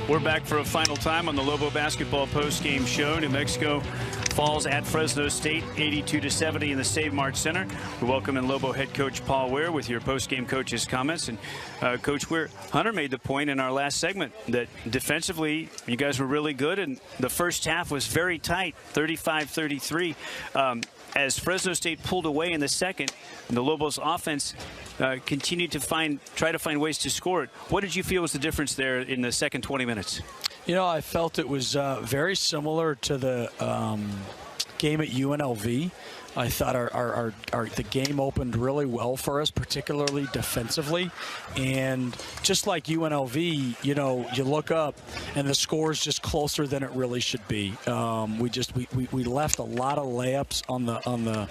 We're back for a final time on the Lobo basketball post-game show. New Mexico falls at Fresno State 82-70 in the Save Mart Center. We welcome in Lobo head coach Paul Weir with your post-game coach's comments. And Coach Weir, Hunter made the point in our last segment that defensively you guys were really good, and the first half was very tight, 35-33. As Fresno State pulled away in the second, the Lobos offense continued to try to find ways to score it. What did you feel was the difference there in the second 20 minutes? You know, I felt it was very similar to the game at UNLV. I thought the game opened really well for us, particularly defensively. And just like UNLV, you know, you look up and the score is just closer than it really should be. We left a lot of layups on the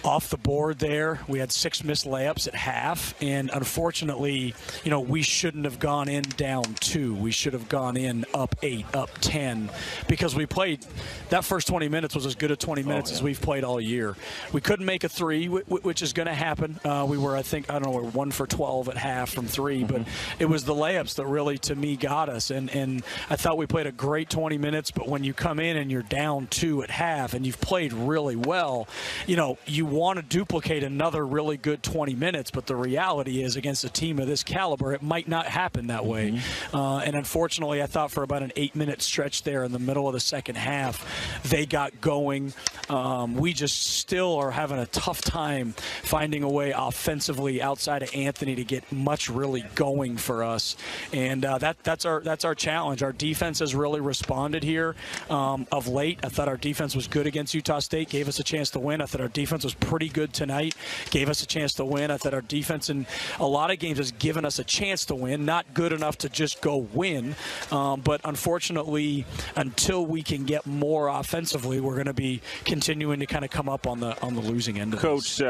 off the board there. We had 6 missed layups at half, and unfortunately, you know, we shouldn't have gone in down 2. We should have gone in up 8, up 10, because we played that first 20 minutes was as good a 20 minutes as we've played all year. We couldn't make a 3, which is going to happen. We were, I don't know, 1 for 12 at half from 3, but it was the layups that really, to me, got us. And I thought we played a great 20 minutes, but when you come in and you're down 2 at half and you've played really well, you know, you want to duplicate another really good 20 minutes, but the reality is against a team of this caliber, it might not happen that way. And unfortunately, I thought for about an 8-minute stretch there in the middle of the second half, they got going. We just still are having a tough time finding a way offensively outside of Anthony to get much really going for us. And that's our challenge. Our defense has really responded here of late. I thought our defense was good against Utah State, gave us a chance to win. I thought our defense was pretty good tonight, gave us a chance to win. I thought our defense in a lot of games has given us a chance to win, not good enough to just go win. But unfortunately, until we can get more offensively, we're going to be continuing to kind of come up on the losing end of Coach,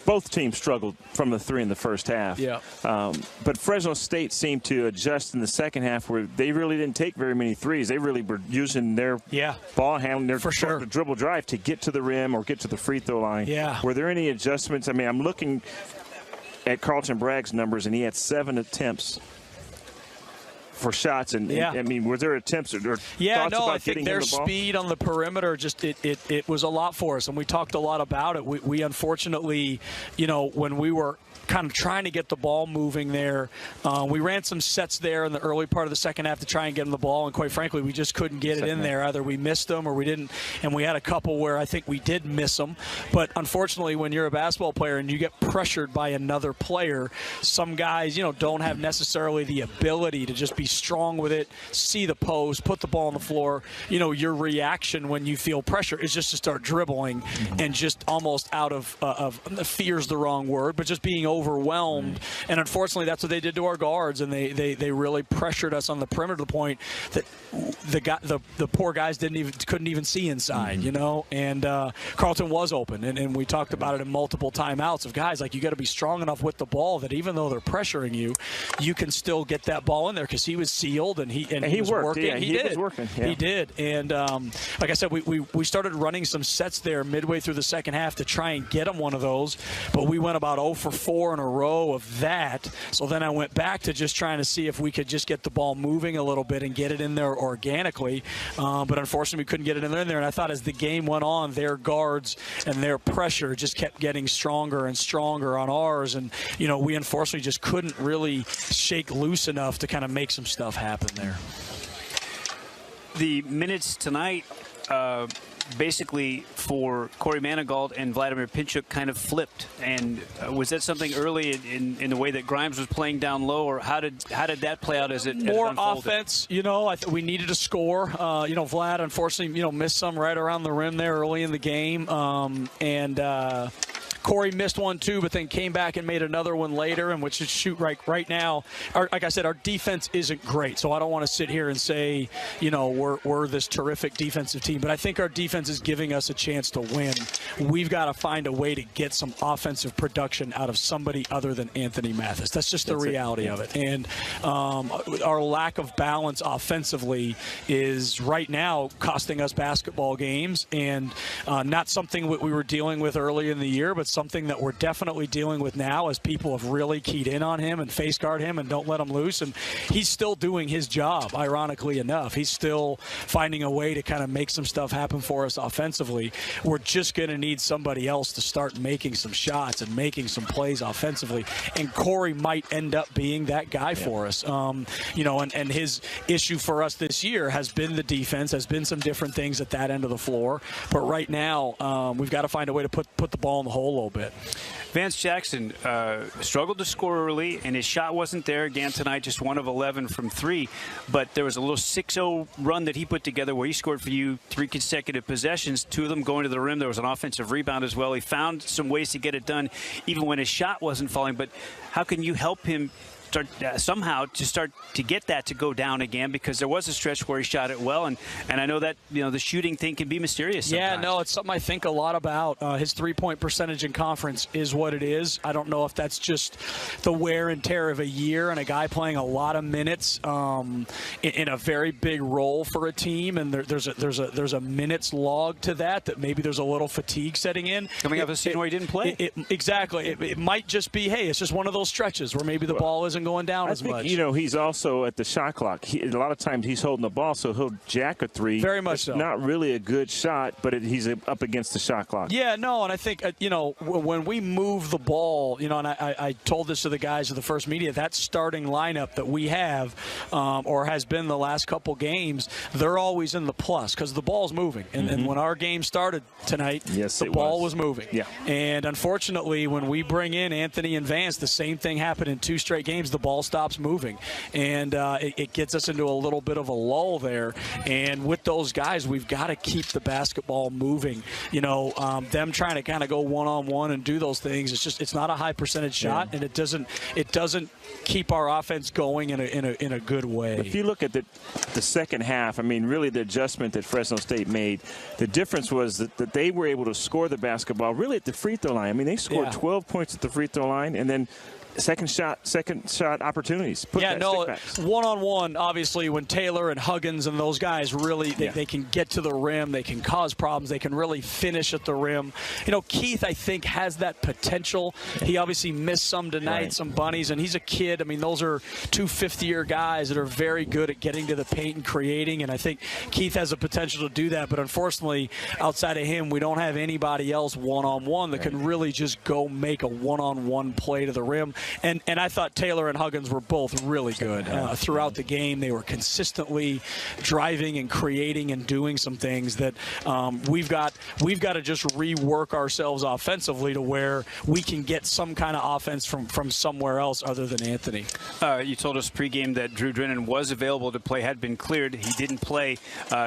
both teams struggled from the 3 in the first half. Yeah. But Fresno State seemed to adjust in the second half where they really didn't take very many threes. They really were using their ball handling, their dribble drive to get to the rim or get to the free throw line. Yeah. Were there any adjustments? I mean, I'm looking at Carlton Bragg's numbers, and he had 7 attempts for shots, and I mean, were there attempts or thoughts about I think their speed on the perimeter just it was a lot for us, and we talked a lot about it. We unfortunately, you know, when we were kind of trying to get the ball moving there, we ran some sets there in the early part of the second half to try and get them the ball, and quite frankly, we just couldn't get it in there. Either we missed them or we didn't, and we had a couple where I think we did miss them. But unfortunately, when you're a basketball player and you get pressured by another player, some guys, you know, don't have necessarily the ability to just be strong with it, see the post, put the ball on the floor. You know, your reaction when you feel pressure is just to start dribbling and just almost out of fear's the wrong word, but just being overwhelmed. And unfortunately, that's what they did to our guards, and they really pressured us on the perimeter to the point that the poor guys couldn't even see inside, you know. And Carlton was open, and we talked about it in multiple timeouts of guys, like, you got to be strong enough with the ball that even though they're pressuring you, you can still get that ball in there, because he was sealed and he was worked. working. Yeah, he was working. Yeah. He did. And like I said, we started running some sets there midway through the second half to try and get him one of those, but we went about 0 for 4 in a row of that. So then I went back to just trying to see if we could just get the ball moving a little bit and get it in there organically. But unfortunately, we couldn't get it in there. And I thought as the game went on, their guards and their pressure just kept getting stronger and stronger on ours. And, you know, we unfortunately just couldn't really shake loose enough to kind of make some stuff happen there. The minutes tonight, basically for Corey Manigault and Vladimir Pinchuk, kind of flipped. And was that something early in the way that Grimes was playing down low, or how did that play out as it more offense? You know, I think we needed to score. You know, Vlad unfortunately, you know, missed some right around the rim there early in the game, Corey missed one too, but then came back and made another one later, and which is shoot right now. Like I said, our defense isn't great, so I don't want to sit here and say, you know, we're this terrific defensive team, but I think our defense is giving us a chance to win. We've got to find a way to get some offensive production out of somebody other than Anthony Mathis. That's just the reality of it. And our lack of balance offensively is right now costing us basketball games, and not something we were dealing with early in the year, but something that we're definitely dealing with now as people have really keyed in on him and face guard him and don't let him loose. And he's still doing his job, ironically enough. He's still finding a way to kind of make some stuff happen for us offensively. We're just going to need somebody else to start making some shots and making some plays offensively. And Corey might end up being that guy for us. You know, and his issue for us this year has been the defense, has been some different things at that end of the floor. But right now, we've got to find a way to put the ball in the hole a little bit. Vance Jackson struggled to score early, and his shot wasn't there again tonight, just 1 of 11 from 3. But there was a little 6-0 run that he put together where he scored for you 3 consecutive possessions, 2 of them going to the rim. There was an offensive rebound as well. He found some ways to get it done even when his shot wasn't falling. But how can you help him start somehow to get that to go down again? Because there was a stretch where he shot it well, and I know that, you know, the shooting thing can be mysterious sometimes. Yeah, no, it's something I think a lot about. His three-point percentage in conference is what it is. I don't know if that's just the wear and tear of a year and a guy playing a lot of minutes in a very big role for a team, and there's a minutes log to that maybe there's a little fatigue setting in. Coming up a season where he didn't play? Exactly. It might just be, hey, it's just one of those stretches where maybe the ball isn't going down as much. You know, he's also at the shot clock. A lot of times he's holding the ball, so he'll jack a 3. Very much so. Not really a good shot, but he's up against the shot clock. Yeah, no, and I think, you know, when we move the ball, you know, and I told this to the guys of the first media, that starting lineup that we have or has been the last couple games, they're always in the plus because the ball's moving. And when our game started tonight, the ball was moving. Yeah. And unfortunately, when we bring in Anthony and Vance, the same thing happened in 2 straight games. The ball stops moving, and it gets us into a little bit of a lull there. And with those guys, we've got to keep the basketball moving. You know, them trying to kind of go one-on-one and do those things, it's not a high percentage shot, and it doesn't keep our offense going in a good way. If you look at the second half, I mean, really the adjustment that Fresno State made, the difference was that they were able to score the basketball really at the free throw line. I mean, they scored 12 points at the free throw line, and then second shot opportunities. One-on-one, obviously, when Taylor and Huggins and those guys really, they can get to the rim, they can cause problems, they can really finish at the rim. You know, Keith, I think, has that potential. He obviously missed some tonight, some bunnies, and he's a kid. I mean, those are 2 fifth-year guys that are very good at getting to the paint and creating, and I think Keith has the potential to do that. But unfortunately, outside of him, we don't have anybody else one-on-one that can really just go make a one-on-one play to the rim. And I thought Taylor and Huggins were both really good throughout the game. They were consistently driving and creating and doing some things that we've got to just rework ourselves offensively to where we can get some kind of offense from somewhere else other than Anthony. You told us pregame that Drew Drennan was available to play, had been cleared. He didn't play,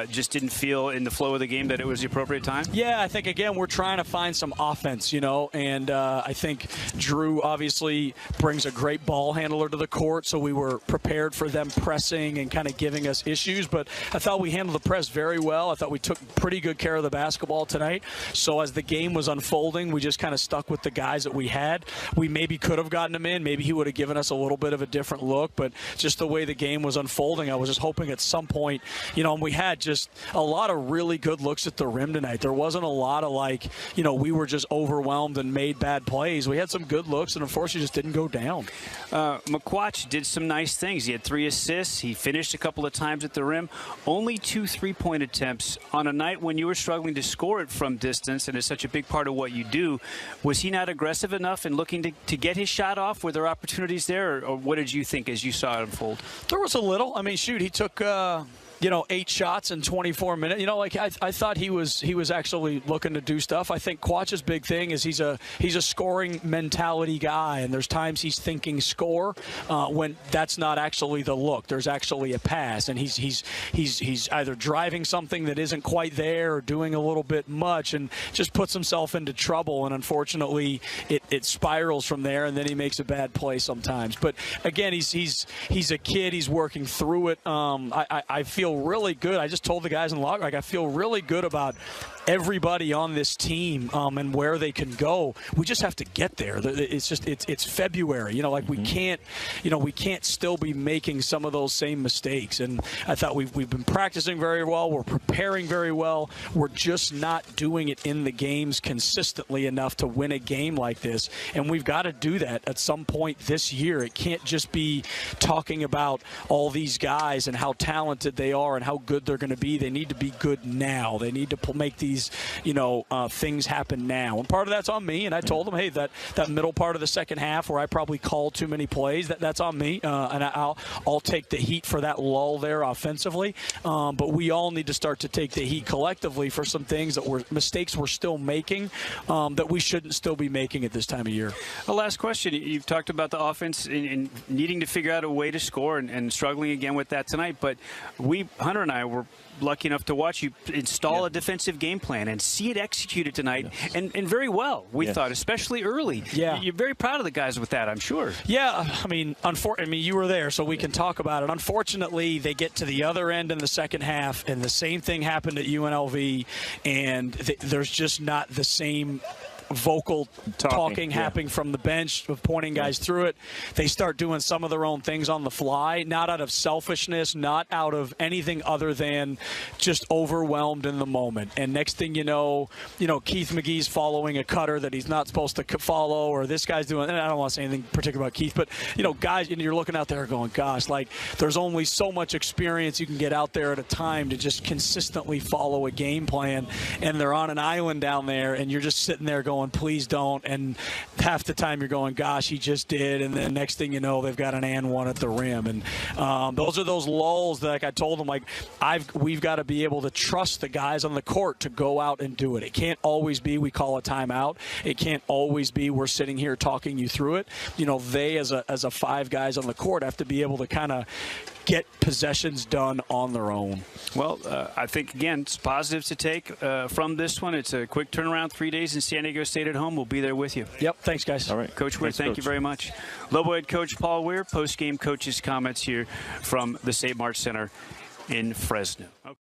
just didn't feel in the flow of the game that it was the appropriate time? Yeah, I think, again, we're trying to find some offense, you know, and I think Drew obviously brings a great ball handler to the court, so we were prepared for them pressing and kind of giving us issues. But I thought we handled the press very well. I thought we took pretty good care of the basketball tonight. So as the game was unfolding, we just kind of stuck with the guys that we had. We maybe could have gotten him in. Maybe he would have given us a little bit of a different look. But just the way the game was unfolding, I was just hoping at some point, you know, and we had just a lot of really good looks at the rim tonight. There wasn't a lot of, like, you know, we were just overwhelmed and made bad plays. We had some good looks, and unfortunately just didn't go down. McQuatch did some nice things. He had 3 assists. He finished a couple of times at the rim. Only 2 3-point attempts on a night when you were struggling to score it from distance, and it's such a big part of what you do. Was he not aggressive enough in looking to get his shot off? Were there opportunities there, or what did you think as you saw it unfold? There was a little. I mean, shoot, he took 8 shots in 24 minutes. You know, like I thought he was actually looking to do stuff. I think Quatch's big thing is he's a scoring mentality guy, and there's times he's thinking score when that's not actually the look. There's actually a pass, and he's either driving something that isn't quite there or doing a little bit much, and just puts himself into trouble. And unfortunately, it spirals from there, and then he makes a bad play sometimes. But again, he's a kid. He's working through it. I feel feel really good. I just told the guys in the locker, like, I feel really good about everybody on this team and where they can go. We just have to get there. It's February. Like we can't still be making some of those same mistakes. And I thought we've been practicing very well. We're preparing very well. We're just not doing it in the games consistently enough to win a game like this. And we've got to do that at some point this year. It can't just be talking about all these guys and how talented they are and how good they're going to be. They need to be good now. They need to make these things happen now. And part of that's on me. And I told them, hey, that middle part of the second half where I probably called too many plays, that's on me. And I'll take the heat for that lull there offensively. But we all need to start to take the heat collectively for some things mistakes we're still making that we shouldn't still be making at this time of year. The last question. You've talked about the offense and needing to figure out a way to score and struggling again with that tonight. But Hunter and I were lucky enough to watch you install a defensive game plan and see it executed tonight, and very well, we thought, especially early. Yeah. You're very proud of the guys with that, I'm sure. Yeah, I mean, you were there, so we can talk about it. Unfortunately, they get to the other end in the second half, and the same thing happened at UNLV, and there's just not the same vocal talking happening from the bench of pointing guys through it. They start doing some of their own things on the fly, not out of selfishness, not out of anything other than just overwhelmed in the moment. And next thing you know, Keith McGee's following a cutter that he's not supposed to follow, or this guy's doing, and I don't want to say anything particular about Keith, but guys, and you're looking out there going, gosh, like there's only so much experience you can get out there at a time to just consistently follow a game plan, and they're on an island down there, and you're just sitting there going, please don't. And half the time you're going, gosh, he just did. And then next thing you know, they've got an and one at the rim. And those are those lulls that, like I told them, we've got to be able to trust the guys on the court to go out and do it. It can't always be we call a timeout. It can't always be we're sitting here talking you through it. They as a five guys on the court have to be able to kind of get possessions done on their own. Well, I think, again, it's positives to take from this one. It's a quick turnaround, 3 days in San Diego State at home. We'll be there with you. Yep. Thanks, guys. All right. Coach Weir, thank you very much. Lobo head coach Paul Weir, post-game coaches' comments here from the St. March Center in Fresno. Okay.